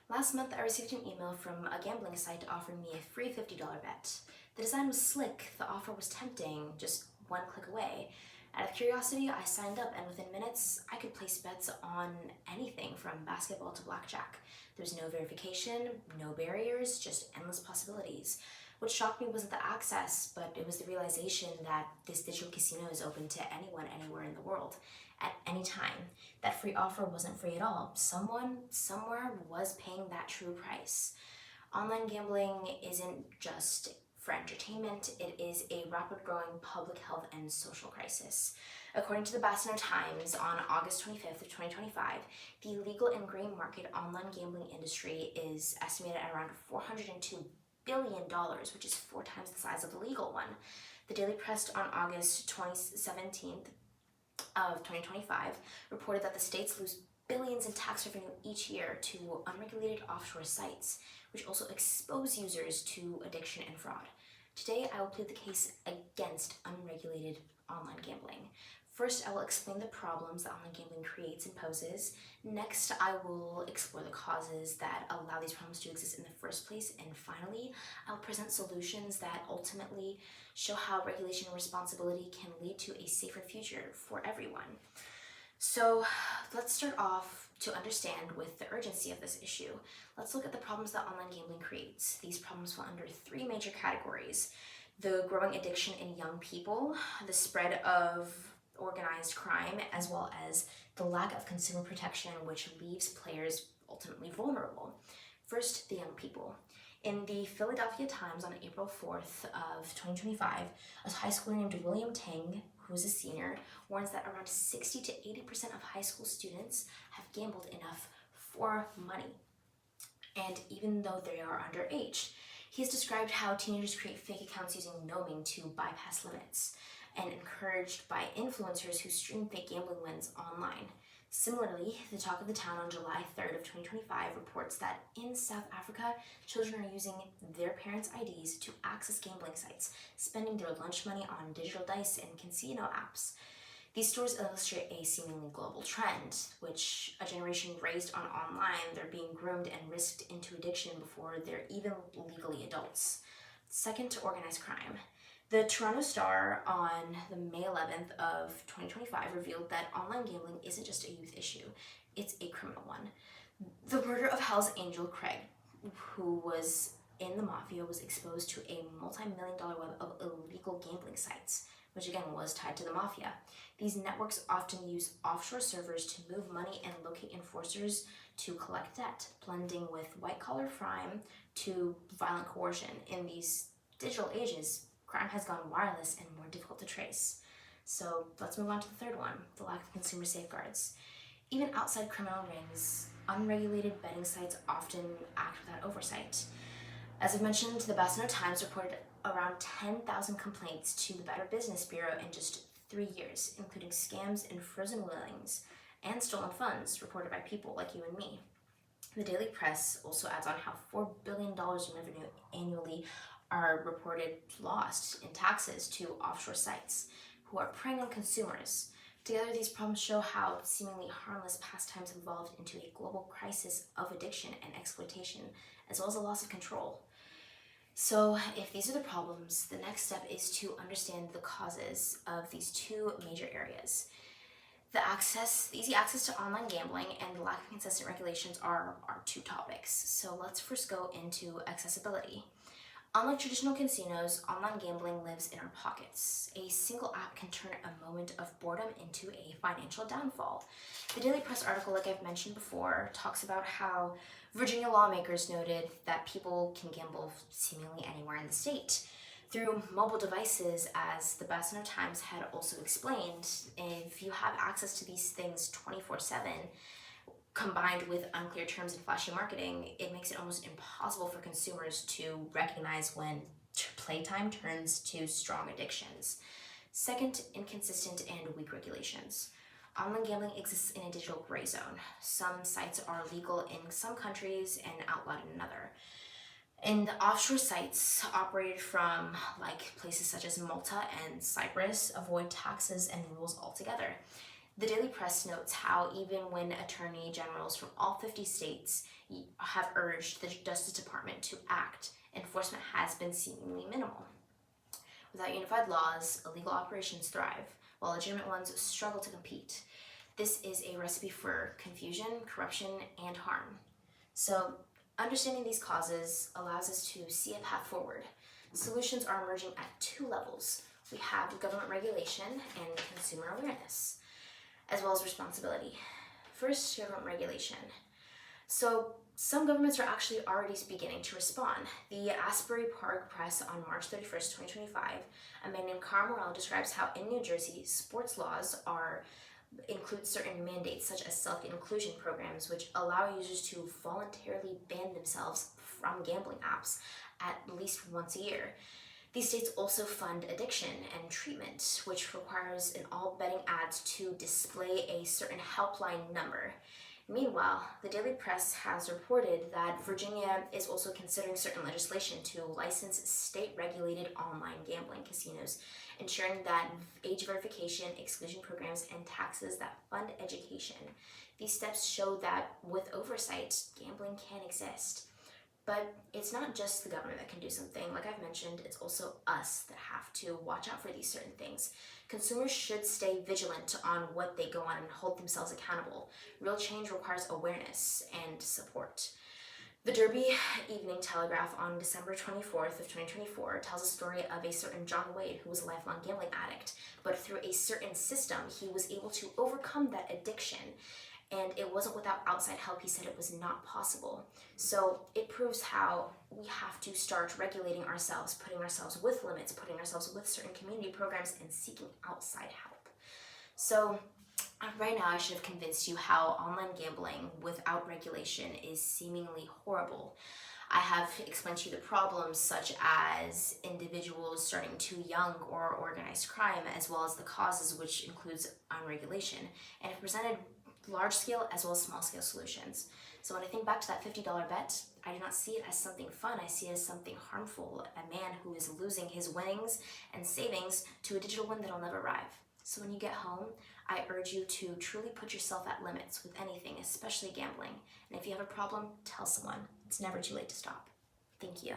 Last month, I received an email from a gambling site offering me a free $50 bet. The design was slick, the offer was tempting, just one click away. Out of curiosity, I signed up, and within minutes, I could place bets on anything from basketball to blackjack. There was no verification, no barriers, just endless possibilities. What shocked me wasn't the access, but it was the realization that this digital casino is open to anyone, anywhere in the world, at any time. That free offer wasn't free at all. Someone, somewhere was paying that true price. Online gambling isn't just for entertainment, it is a rapid growing public health and social crisis. According to the Boston Times, on August 25th of 2025, the legal and gray market online gambling industry is estimated at around $402 billion, which is 4 times the size of the legal one. The Daily Press on August 17th of 2025 reported that the states lose billions in tax revenue each year to unregulated offshore sites, which also expose users to addiction and fraud. Today, I will plead the case against unregulated online gambling. First, I will explain the problems that online gambling creates and poses. Next, I will explore the causes that allow these problems to exist in the first place. And finally, I'll present solutions that ultimately show how regulation and responsibility can lead to a safer future for everyone. So let's start off to understand with the urgency of this issue. Let's look at the problems that online gambling creates. These problems fall under 3 major categories: the growing addiction in young people, the spread of organized crime, as well as the lack of consumer protection, which leaves players ultimately vulnerable. First, the young people. In the Philadelphia Times on April 4th of 2025, a high schooler named William Tang, who is a senior, warns that around 60 to 80% of high school students have gambled enough for money, and even though they are underage. He has described how teenagers create fake accounts using gnoming to bypass limits, and encouraged by influencers who stream fake gambling wins online. Similarly, the Talk of the Town on July 3rd of 2025 reports that in South Africa, children are using their parents' IDs to access gambling sites, spending their lunch money on digital dice and casino apps. These stories illustrate a seemingly global trend, which a generation raised on online, they're being groomed and risked into addiction before they're even legally adults. Second, organized crime. The Toronto Star on the May 11th of 2025 revealed that online gambling isn't just a youth issue, it's a criminal one. The murder of Hell's Angel Craig, who was in the mafia, was exposed to a multi-million-dollar web of illegal gambling sites, which again was tied to the mafia. These networks often use offshore servers to move money and locate enforcers to collect debt, blending with white-collar crime to violent coercion. In these digital ages, crime has gone wireless and more difficult to trace. So let's move on to the third one, the lack of consumer safeguards. Even outside criminal rings, unregulated betting sites often act without oversight. As I've mentioned, the Boston Times reported around 10,000 complaints to the Better Business Bureau in just 3 years, including scams and frozen winnings and stolen funds reported by people like you and me. The Daily Press also adds on how $4 billion in revenue annually are reported lost in taxes to offshore sites who are preying on consumers. Together, these problems show how seemingly harmless pastimes have evolved into a global crisis of addiction and exploitation, as well as a loss of control. So, if these are the problems, the next step is to understand the causes of these 2 major areas. The easy access to online gambling and the lack of consistent regulations are our 2 topics. So let's first go into accessibility. Unlike traditional casinos, online gambling lives in our pockets. A single app can turn a moment of boredom into a financial downfall. The Daily Press article, like I've mentioned before, talks about how Virginia lawmakers noted that people can gamble seemingly anywhere in the state through mobile devices. As the Boston Times had also explained, if you have access to these things 24/7, combined with unclear terms and flashy marketing, it makes it almost impossible for consumers to recognize when playtime turns to strong addictions. Second, inconsistent and weak regulations. Online gambling exists in a digital gray zone. Some sites are legal in some countries and outlawed in another. And the offshore sites operated from places such as Malta and Cyprus avoid taxes and rules altogether. The Daily Press notes how even when attorney generals from all 50 states have urged the Justice Department to act, enforcement has been seemingly minimal. Without unified laws, illegal operations thrive, while legitimate ones struggle to compete. This is a recipe for confusion, corruption, and harm. So, understanding these causes allows us to see a path forward. Solutions are emerging at two levels. We have government regulation and consumer awareness, as well as responsibility. First, government regulation. So, some governments are actually already beginning to respond. The Asbury Park Press on March 31st, 2025, a man named Carl Morrell describes how in New Jersey, sports laws include certain mandates such as self-inclusion programs, which allow users to voluntarily ban themselves from gambling apps at least once a year. These states also fund addiction and treatment, which requires in all betting ads to display a certain helpline number. Meanwhile, the Daily Press has reported that Virginia is also considering certain legislation to license state-regulated online gambling casinos, ensuring that age verification, exclusion programs, and taxes that fund education. These steps show that with oversight, gambling can exist. But it's not just the government that can do something. Like I've mentioned, it's also us that have to watch out for these certain things. Consumers should stay vigilant on what they go on and hold themselves accountable. Real change requires awareness and support. The Derby Evening Telegraph on December 24th of 2024 tells a story of a certain John Wade who was a lifelong gambling addict, but through a certain system, he was able to overcome that addiction. And it wasn't without outside help. He said it was not possible. So it proves how we have to start regulating ourselves, putting ourselves with limits, putting ourselves with certain community programs, and seeking outside help. So right now I should have convinced you how online gambling without regulation is seemingly horrible. I have explained to you the problems such as individuals starting too young or organized crime, as well as the causes, which includes unregulation, and have presented large-scale as well as small-scale solutions. So when I think back to that $50 bet, I do not see it as something fun. I see it as something harmful, a man who is losing his winnings and savings to a digital win that'll never arrive. So when you get home, I urge you to truly put yourself at limits with anything, especially gambling. And if you have a problem, tell someone. It's never too late to stop. Thank you.